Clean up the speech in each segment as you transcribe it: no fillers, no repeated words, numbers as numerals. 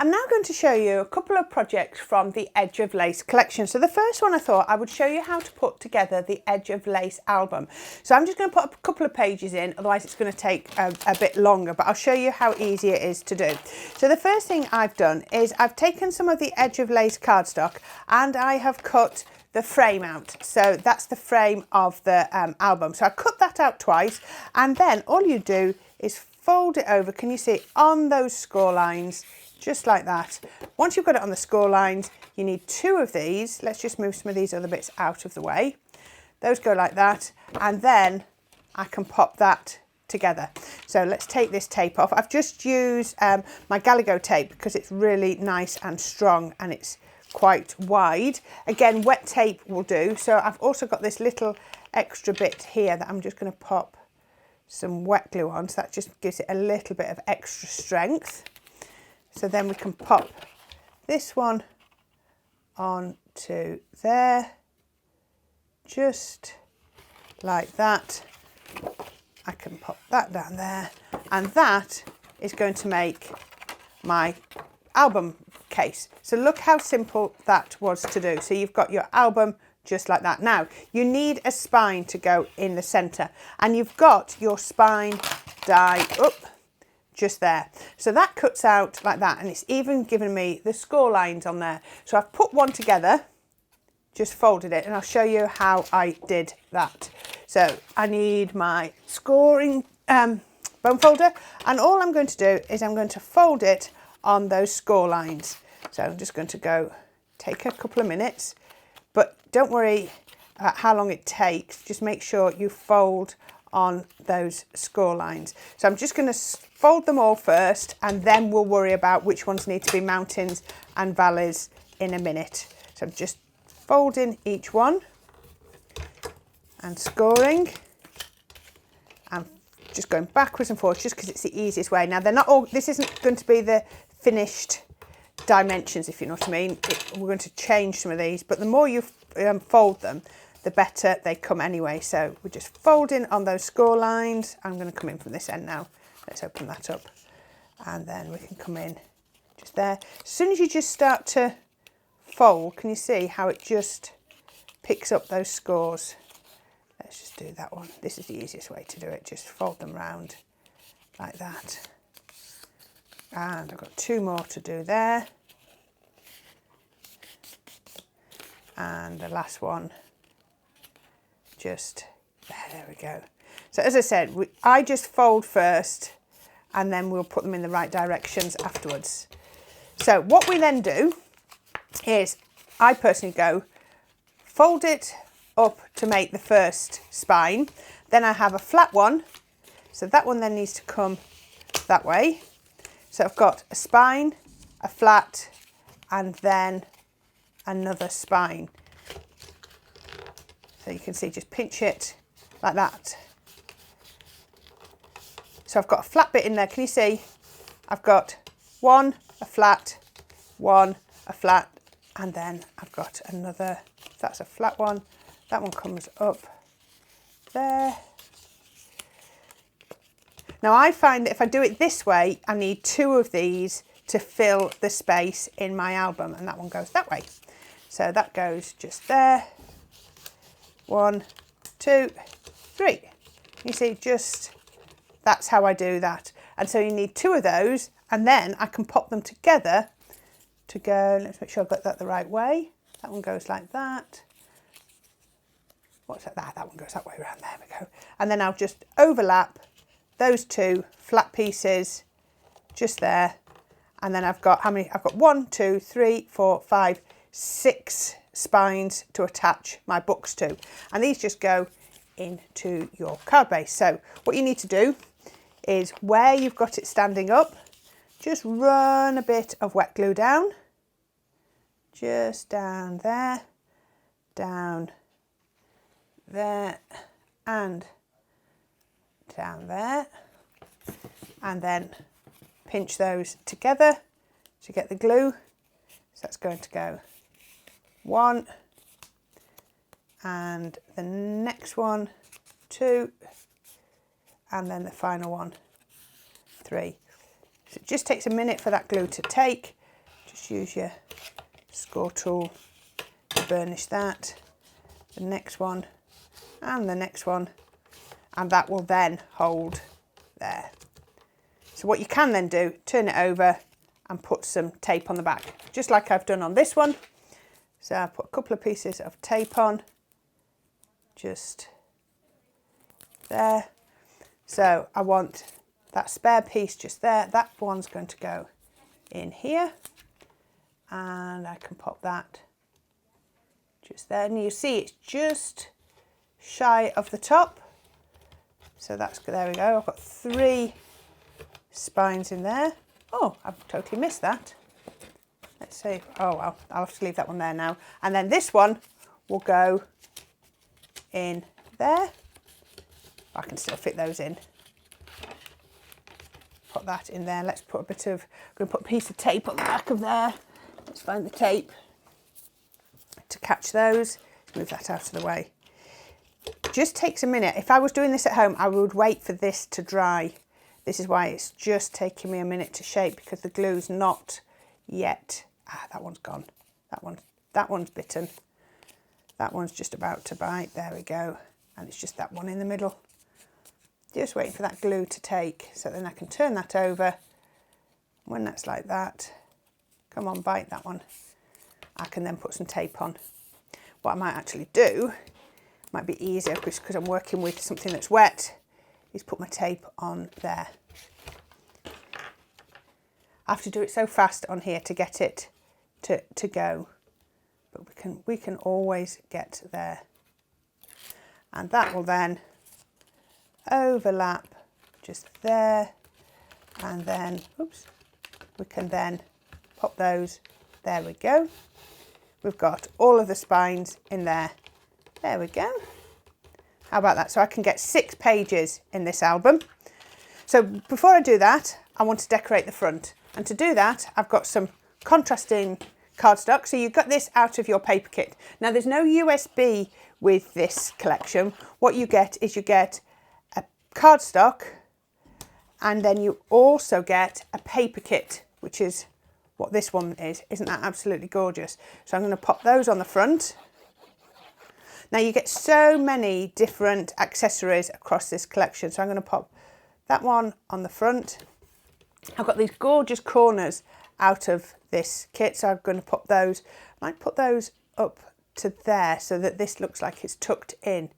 I'm now going to show you a couple of projects from the Edge of Lace collection. So the first one, I thought I would show you how to put together the Edge of Lace album. So I'm just going to put a couple of pages in, otherwise it's going to take a bit longer, but I'll show you how easy it is to do. So the first thing I've done is I've taken some of the Edge of Lace cardstock and I have cut the frame out. So that's the frame of the album. So I cut that out twice, and then all you do is fold it over. Can you see on those score lines? Just like that. Once you've got it on the score lines, you need two of these. Let's just move some of these other bits out of the way. Those go like that, and then I can pop that together. So let's take this tape off. I've just used my Gallego tape because it's really nice and strong and it's quite wide. Again, wet tape will do. So I've also got this little extra bit here that I'm just going to pop some wet glue on. So that just gives it a little bit of extra strength. So then we can pop this one onto there, just like that. I can pop that down there, and that is going to make my album case. So look how simple that was to do. So you've got your album just like that. Now you need a spine to go in the centre, and you've got your spine die up just there. So that cuts out like that, and it's even given me the score lines on there. So I've put one together, just folded it, and I'll show you how I did that. So I need my scoring bone folder, and all I'm going to do is I'm going to fold it on those score lines. So I'm just going to go take a couple of minutes, but don't worry about how long it takes. Just make sure you fold on those score lines. So I'm just going to fold them all first, and then we'll worry about which ones need to be mountains and valleys in a minute. So I'm just folding each one and scoring, and just going backwards and forwards just because it's the easiest way. Now they're not all, this isn't going to be the finished dimensions, if you know what I mean. We're going to change some of these, but the more you fold them, the better they come anyway. So we're just folding on those score lines. I'm going to come in from this end now. Let's open that up, and then we can come in just there. As soon as you just start to fold, can you see how it just picks up those scores? Let's just do that one. This is the easiest way to do it. Just fold them round like that. And I've got two more to do there. And the last one just there we go. So as I said, I just fold first, and then we'll put them in the right directions afterwards. So what we then do is, I personally go fold it up to make the first spine. Then I have a flat one, so that one then needs to come that way. So I've got a spine, a flat, and then another spine. So you can see, just pinch it like that. So I've got a flat bit in there. Can you see? I've got one, a flat, one, a flat, and then I've got another. That's a flat one. That one comes up there. Now I find that if I do it this way, I need two of these to fill the space in my album, and that one goes that way. So that goes just there. 1, 2, 3. You see, just that's how I do that. And so you need two of those, and then I can pop them together to go. Let's make sure I've got that the right way. That one goes like that. What's that? That one goes that way around. There we go. And then I'll just overlap those two flat pieces just there. And then I've got how many? I've got 1, 2, 3, 4, 5, 6 spines to attach my books to, and these just go into your card base. So what you need to do is, where you've got it standing up, just run a bit of wet glue down, just down there, and down there, and then pinch those together to get the glue. So that's going to go 1, and the next one 2, and then the final one 3. So it just takes a minute for that glue to take, Just use your score tool to burnish that. The next one and the next one, and that will then hold there. So what you can then do, turn it over and put some tape on the back, just like I've done on this one. So I've put a couple of pieces of tape on, just there. So I want that spare piece just there. That one's going to go in here, and I can pop that just there. And you see it's just shy of the top. So that's, there we go. I've got 3 spines in there. Oh, I've totally missed that. Let's see. Oh, well, I'll have to leave that one there now. And then this one will go in there. I can still fit those in. Put that in there. Let's put a bit of, I'm going to put a piece of tape on the back of there. Let's find the tape to catch those. Move that out of the way. Just takes a minute. If I was doing this at home, I would wait for this to dry. This is why it's just taking me a minute to shape, because the glue's not yet. Ah, that one's gone. That one's bitten. That one's just about to bite. There we go. And it's just that one in the middle. Just waiting for that glue to take, so then I can turn that over. When that's like that, come on, bite that one. I can then put some tape on. What I might actually do, might be easier because I'm working with something that's wet, is put my tape on there. I have to do it so fast on here to get it to go, but we can always get there. And that will then overlap just there, and then, oops, we can then pop those. There we go. We've got all of the spines in there. There we go. How about that? So I can get 6 pages in this album. So before I do that, I want to decorate the front. And to do that, I've got some contrasting cardstock. So you've got this out of your paper kit. Now there's no USB with this collection. What you get is you get a cardstock, and then you also get a paper kit, which is what this one is. Isn't that absolutely gorgeous? So I'm going to pop those on the front. Now you get so many different accessories across this collection. So I'm going to pop that one on the front. I've got these gorgeous corners out of this kit, so I'm going to pop those. I might put those up to there so that this looks like it's tucked in.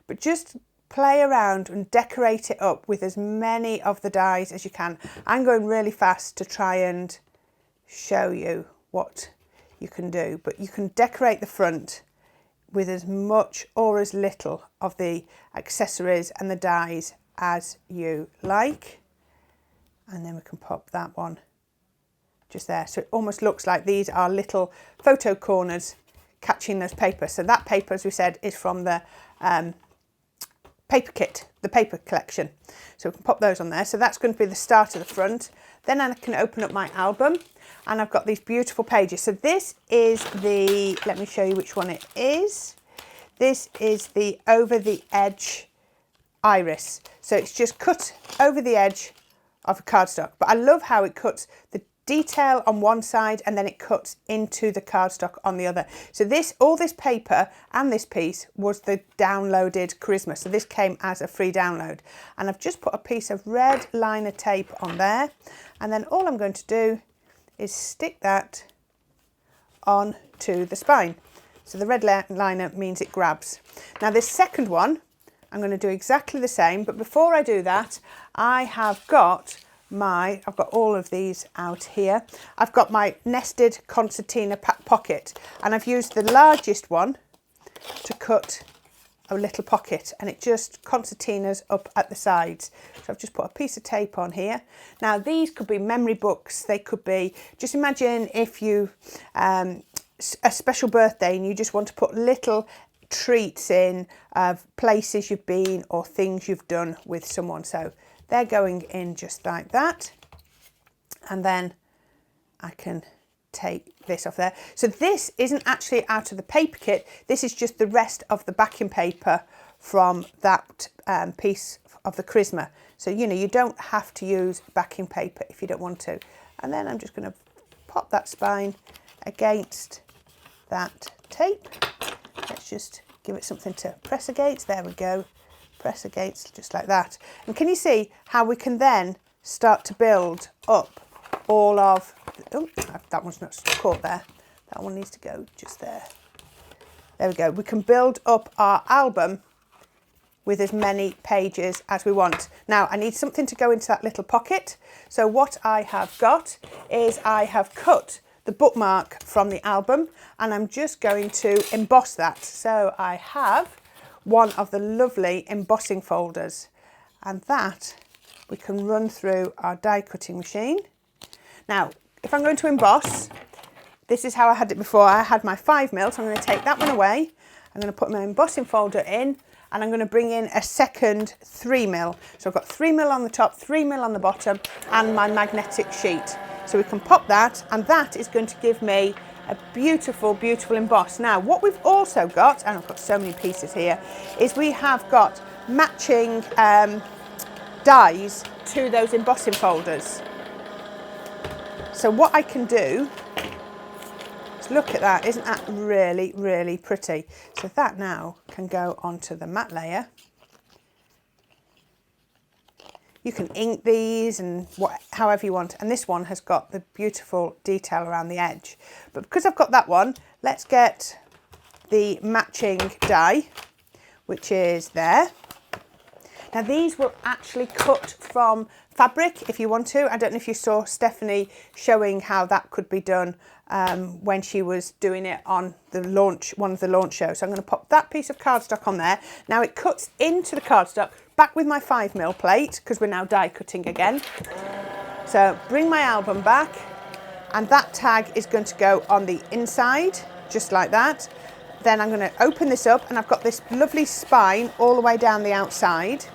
But just play around and decorate it up with as many of the dies as you can. I'm going really fast to try and show you what you can do, but you can decorate the front with as much or as little of the accessories and the dies as you like. And then we can pop that one just there. So it almost looks like these are little photo corners catching those papers. So that paper, as we said, is from the paper kit, the paper collection. So we can pop those on there. So that's going to be the start of the front. Then I can open up my album, and I've got these beautiful pages. So this is the, let me show you which one it is. This is the over the edge iris. So it's just cut over the edge of a cardstock. But I love how it cuts the detail on one side and then it cuts into the cardstock on the other. So this, all this paper and this piece was the downloaded Charisma. So this came as a free download. And I've just put a piece of red liner tape on there. And then all I'm going to do is stick that on to the spine. So the red liner means it grabs. Now this second one, I'm going to do exactly the same, but before I do that, I've got all of these out here. I've got my nested concertina pocket, and I've used the largest one to cut a little pocket, and it just concertinas up at the sides. So I've just put a piece of tape on here. Now these could be memory books, they could be, just imagine if you, a special birthday and you just want to put little treats in of places you've been or things you've done with someone. So they're going in just like that. And then I can take this off there. So this isn't actually out of the paper kit. This is just the rest of the backing paper from that piece of the Charisma. So, you know, you don't have to use backing paper if you don't want to. And then I'm just going to pop pop that spine against that tape. Let's just give it something to press against. There we go. Press against, just like that. And can you see how we can then start to build up all of, oh, that one's not caught there. That one needs to go just there. There we go. We can build up our album with as many pages as we want. Now, I need something to go into that little pocket. So what I have got is I have cut the bookmark from the album and I'm just going to emboss that. So I have one of the lovely embossing folders and that we can run through our die cutting machine. Now, if I'm going to emboss, this is how I had it before. I had my 5mm, so I'm going to take that one away. I'm going to put my embossing folder in and I'm going to bring in a second 3mm. So I've got 3mm on the top, 3mm on the bottom and my magnetic sheet. So we can pop that and that is going to give me a beautiful, beautiful emboss. Now, what we've also got, and I've got so many pieces here, is we have got matching dies to those embossing folders. So what I can do is look at that. Isn't that really, really pretty? So that now can go onto the matte layer. You can ink these and however you want. And this one has got the beautiful detail around the edge. But because I've got that one, let's get the matching die, which is there. Now these will actually cut from fabric if you want to. I don't know if you saw Stephanie showing how that could be done when she was doing it on the launch, one of the launch shows. So I'm going to pop that piece of cardstock on there. Now it cuts into the cardstock, back with my 5mm plate, because we're now die cutting again. So bring my album back, and that tag is going to go on the inside, just like that. Then I'm going to open this up, and I've got this lovely spine all the way down the outside.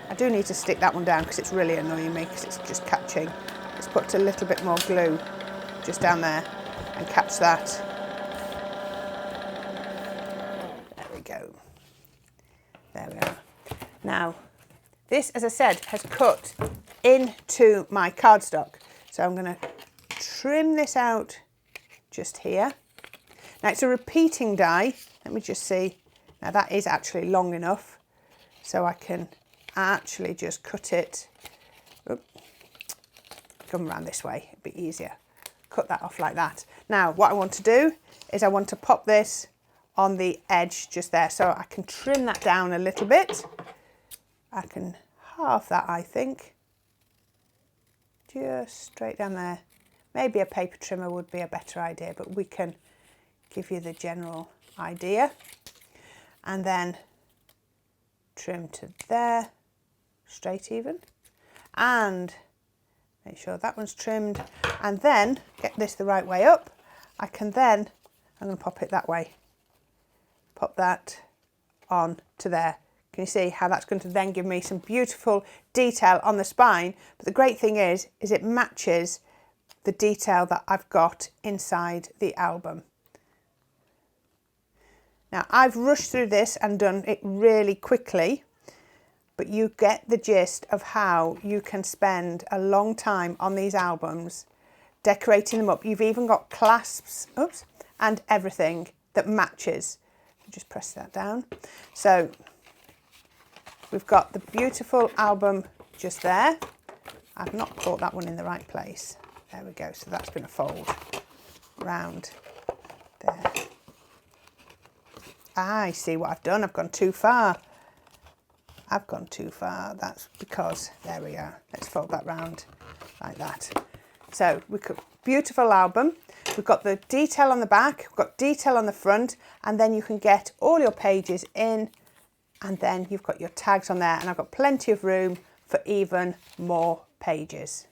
I do need to stick that one down because it's really annoying me because it's just catching. Let's put a little bit more glue just down there and catch that. There we go. There we are. Now, this, as I said, has cut into my cardstock. So I'm going to trim this out just here. Now it's a repeating die. Let me just see. Now that is actually long enough. So I can actually just cut it. Oop, come around this way, it'd be easier. Cut that off like that. Now what I want to do is I want to pop this on the edge just there. So I can trim that down a little bit. I can halve that, I think. Just straight down there. Maybe a paper trimmer would be a better idea, but we can give you the general idea. And then trim to there, straight even. And make sure that one's trimmed. And then get this the right way up. I can then, I'm going to pop it that way. Pop that on to there. Can you see how that's going to then give me some beautiful detail on the spine? But the great thing is it matches the detail that I've got inside the album. Now I've rushed through this and done it really quickly, but you get the gist of how you can spend a long time on these albums, decorating them up. You've even got clasps, oops, and everything that matches. Just press that down. So we've got the beautiful album just there. I've not caught that one in the right place. There we go. So that's going to fold round there. I see what I've done. I've gone too far. I've gone too far. That's because, there we are. Let's fold that round like that. So we've got beautiful album. We've got the detail on the back, we've got detail on the front, and then you can get all your pages in, and then you've got your tags on there, and I've got plenty of room for even more pages.